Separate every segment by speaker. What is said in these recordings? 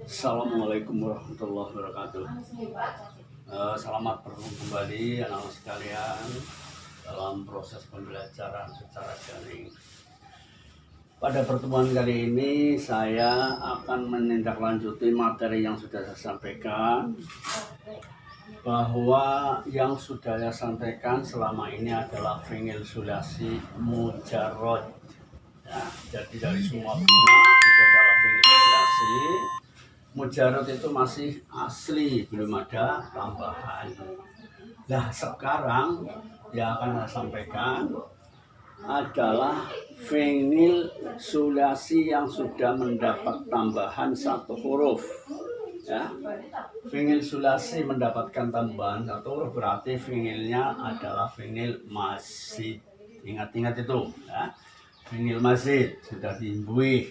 Speaker 1: Assalamualaikum warahmatullahi wabarakatuh. Selamat bertemu kembali anak-anak sekalian dalam proses pembelajaran secara daring. Pada pertemuan kali ini saya akan menindaklanjuti materi yang sudah saya sampaikan, bahwa yang sudah saya sampaikan selama ini adalah fi'il sulasi mujarrad. Ya, jadi dari semua bina itu adalah fi'il sulasi mujarrad, itu masih asli, belum ada tambahan. Nah, sekarang yang akan saya sampaikan adalah fi'il sulasi yang sudah mendapat tambahan satu huruf. Ya, fi'il sulasi mendapatkan tambahan satu huruf berarti fi'ilnya adalah fi'il mazid. Ingat-ingat itu, ya. Fi'il mazid sudah diimbui.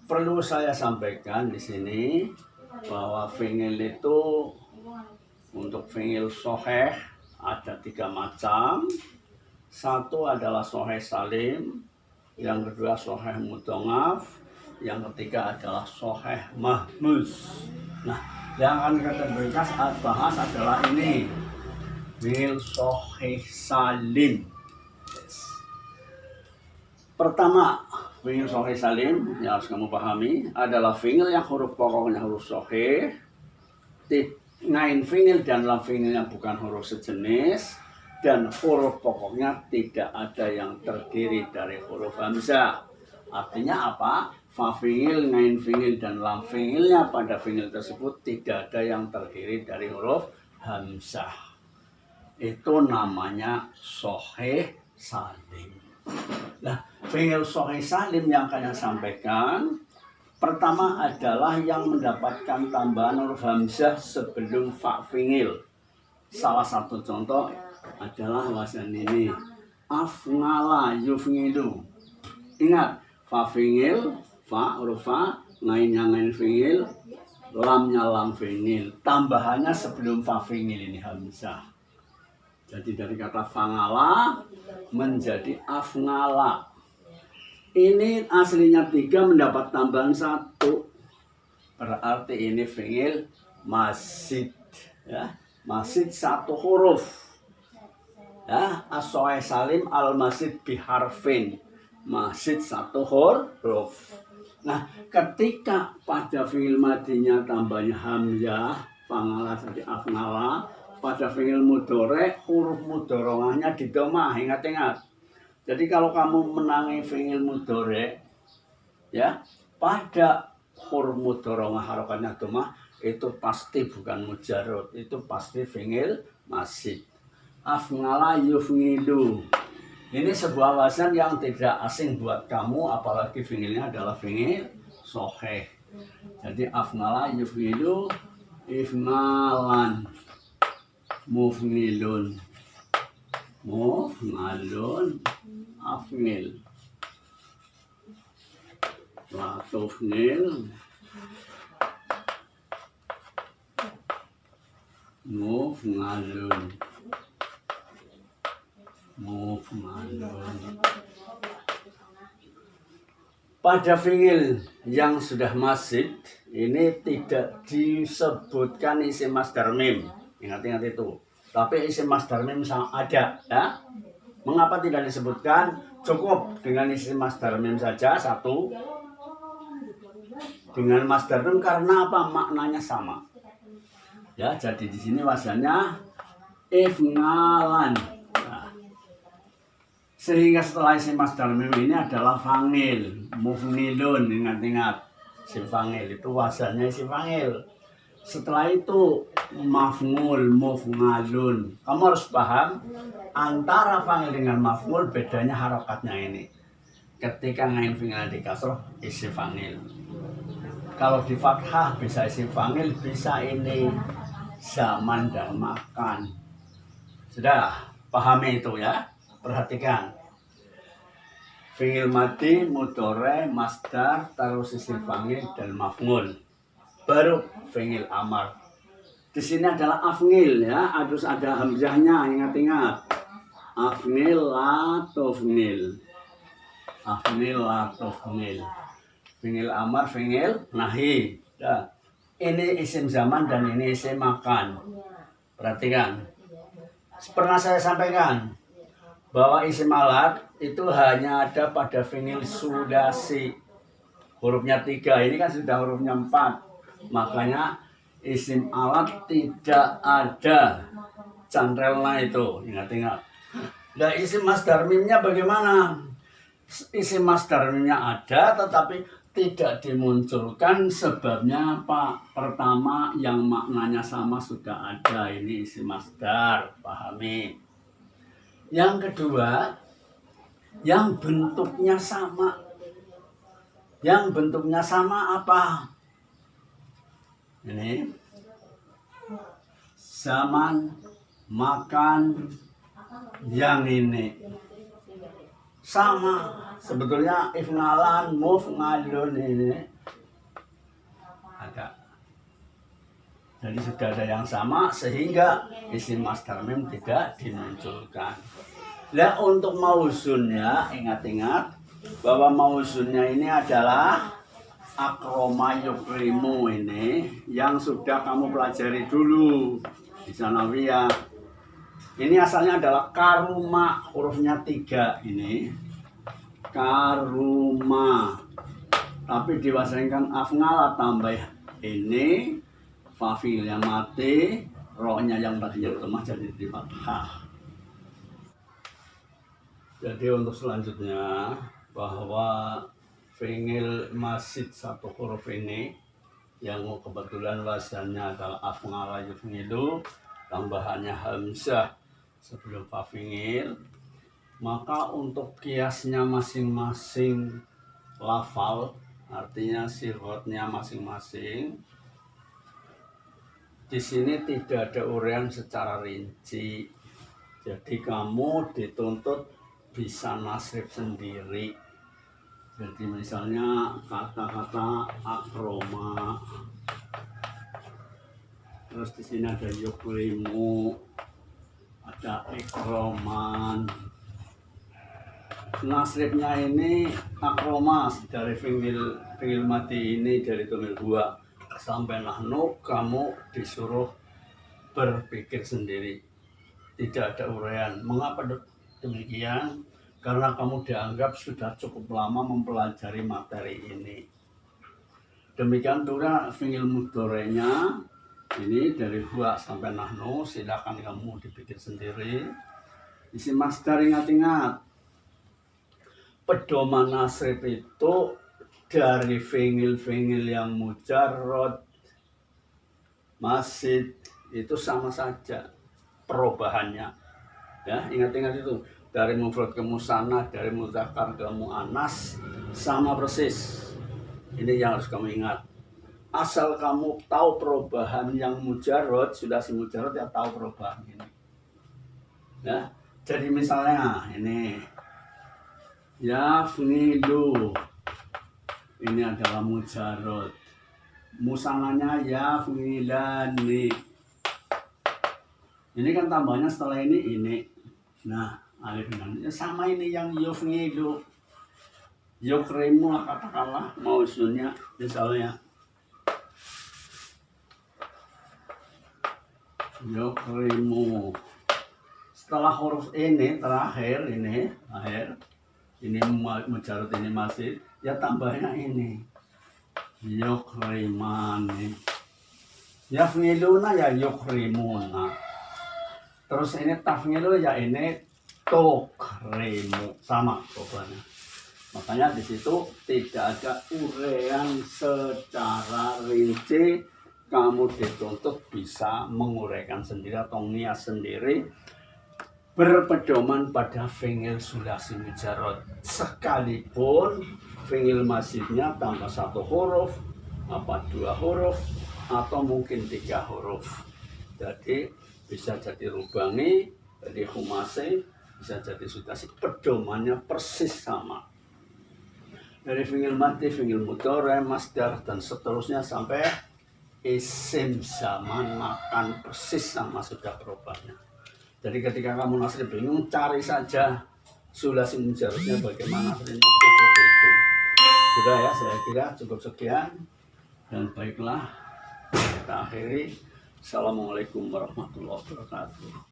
Speaker 1: Perlu saya sampaikan di sini bahwa fi'il itu untuk fi'il sahih ada 3 macam. Satu adalah sahih salim, yang kedua sahih mudha'af, yang ketiga adalah sahih mahmuz. Nah, yang akan kita bahas adalah ini, fi'il sahih salim. Pertama, fi'il sahih salim yang harus kamu pahami adalah fi'il yang huruf pokoknya huruf sahih, ngain fi'il dan lam fi'ilnya bukan huruf sejenis, dan huruf pokoknya tidak ada yang terdiri dari huruf hamzah. Artinya apa? Fa fi'il, ngain fi'il dan lam fi'ilnya pada fi'il tersebut tidak ada yang terdiri dari huruf hamzah. Itu namanya sahih salim. Nah, fi'il sahih salim yang akan saya sampaikan pertama adalah yang mendapatkan tambahan huruf hamzah sebelum fa fi'il. Salah satu contoh adalah wazan ini, af'ala yuf'ilu. Ingat, fa fi'il, fa huruf fa, ngainnya ngain fi'il, lamnya lam fi'il. Tambahannya sebelum fa fi'il ini hamzah. Jadi dari kata fa'ala menjadi af'ala. Ini aslinya 3 mendapat tambahan 1. Berarti ini fi'il mazid. Ya, mazid 1 huruf. Ya, as-sahih salim al-mazid biharfin. Mazid 1 huruf. Nah, ketika pada fi'il madinya tambahnya hamzah, fa'ala jadi af'ala. Pada fi'il mudhari huruf mudharongahnya di dhammah. Ingat-ingat. Jadi kalau kamu menangi fi'il mudhari, ya, pada huruf mudharongah harokatnya dhammah, itu pasti bukan mujarrad, itu pasti fi'il mazid. Af'ala yuf'ilu. Ini sebuah wazan yang tidak asing buat kamu, apalagi fi'ilnya adalah fi'il sahih. Jadi af'ala yuf'ilu, if'alan, muf'ilun, muf'alun, af'il, wa tuf'il, muf'alun, muf'alun. Pada fi'il yang sudah mazid ini tidak disebutkan isim masdar mim. Ingat-ingat itu. Tapi isim masdar mim ada, ya. Mengapa tidak disebutkan? Cukup dengan isim masdar mim saja 1. Dengan masdar mim karena apa? Maknanya sama. Ya, jadi di sini wazannya if'alan. Nah, sehingga setelah isim masdar mim ini adalah fa'il, muf'ilun. Ingat-ingat, isim fa'il itu wazannya isim fa'il. Setelah itu maf'ul, muf'alun. Kamu harus paham antara fa'il dengan maf'ul bedanya harokatnya ini. Ketika ngain fi'il di kasroh isim fa'il. Kalau di fathah bisa isim fa'il, bisa ini zaman dan makan. Sudah pahami itu, ya. Perhatikan. Fi'il madi, mudhari, masdar, terus isim fa'il dan maf'ul. Baru fi'il amar. Di sini adalah af'il, ya, harus ada hamzahnya. Ingat-ingat. Af'il la tuf'il. Af'il la tuf'il. Fi'il amar, fi'il nahi. Nah, ini isim zaman dan ini isim makan. Perhatikan. Pernah saya sampaikan bahwa isim alat itu hanya ada pada fi'il sulasi. Hurufnya 3, ini kan sudah hurufnya 4. Makanya isim alat tidak ada canrelna itu. Ingat-ingat. Nah, isim masdar mimnya bagaimana? Isim masdar mimnya ada tetapi tidak dimunculkan, sebabnya apa? Pertama, yang maknanya sama sudah ada, ini isim masdar, pahami. Yang kedua, yang bentuknya sama. Yang bentuknya sama apa? Ini zaman, makan, yang ini sama. Sebetulnya ifnalan, mufnalun ini ada. Jadi sudah ada yang sama sehingga isim masdar mim tidak dimunculkan. Nah, untuk mauzunnya, ingat-ingat bahwa mauzunnya ini adalah akroma yukrimu, ini yang sudah kamu pelajari dulu di sanawiyah. Ini asalnya adalah karuma, hurufnya 3 ini. Karuma. Tapi diwasalkan afngala tambah ini fa'il yang mati, rohnya yang tadinya lemah jadi di fathah. Jadi untuk selanjutnya bahwa fi'il masid satu huruf ini yang kebetulan wazannya adalah afngala yufngilu, tambahannya hamzah sebelum fa'il, maka untuk kiasnya masing-masing lafal, artinya sirotnya masing-masing, di sini tidak ada uraian secara rinci. Jadi kamu dituntut bisa nasrif sendiri. Jadi misalnya kata-kata akroma, terus di sini ada yukrimu, ada ikroman. Nasrifnya ini akromas dari fi'il mati ini dari domir 2 sampai nahnu, kamu disuruh berpikir sendiri, tidak ada uraian. Mengapa demikian? Karena kamu dianggap sudah cukup lama mempelajari materi ini. Demikian pula fi'il mudhorenya ini dari 2 sampai nahnu, silakan kamu dipikir sendiri. Isim masdar, ingat-ingat, pedoman nasrif itu dari fi'il yang mujarrad, masid, itu sama saja perubahannya. Ya, ingat-ingat itu. Dari mufrad ke musanna, dari muzakkar ke muannas, sama persis. Ini yang harus kamu ingat. Asal kamu tahu perubahan yang mujarrad, sudah si mujarrad ya tahu perubahan ini. Ya, jadi misalnya ini yafnilu, ini adalah mujarrad. Musananya yafnilani. Ini kan tambahnya setelah ini. Nah, alif dengan sama ini yang yufnilu. Yukrimu katakanlah mauzunnya misalnya. Yukrimu. Setelah huruf ini terakhir ini, ini mujarrad, ini masih, ya tambahnya ini yukrimani. Yafniluna ya yukrimuna. Terus ini tafnilu ya ini tukrimu, sama pokoknya. Makanya di situ tidak ada uraian secara rinci, kamu dituntut bisa menguraikan sendiri atau niat sendiri berpedoman pada fi'il sulasi mujarrad, sekalipun fi'il masidnya tambah 1 huruf, apa 2 huruf, atau mungkin 3 huruf. Jadi bisa jadi rubangi, jadi humasi, bisa jadi sudasi, pedomannya persis sama. Dari fi'il mati, fi'il mudhari, masdar, dan seterusnya sampai isim zaman, makan, persis sama sudah perubahannya. Jadi ketika kamu nasrif bingung, cari saja sulasi mujarradnya bagaimana, itu. Sudah ya, saya kira cukup sekian. Dan baiklah, kita akhiri. Assalamualaikum warahmatullahi wabarakatuh.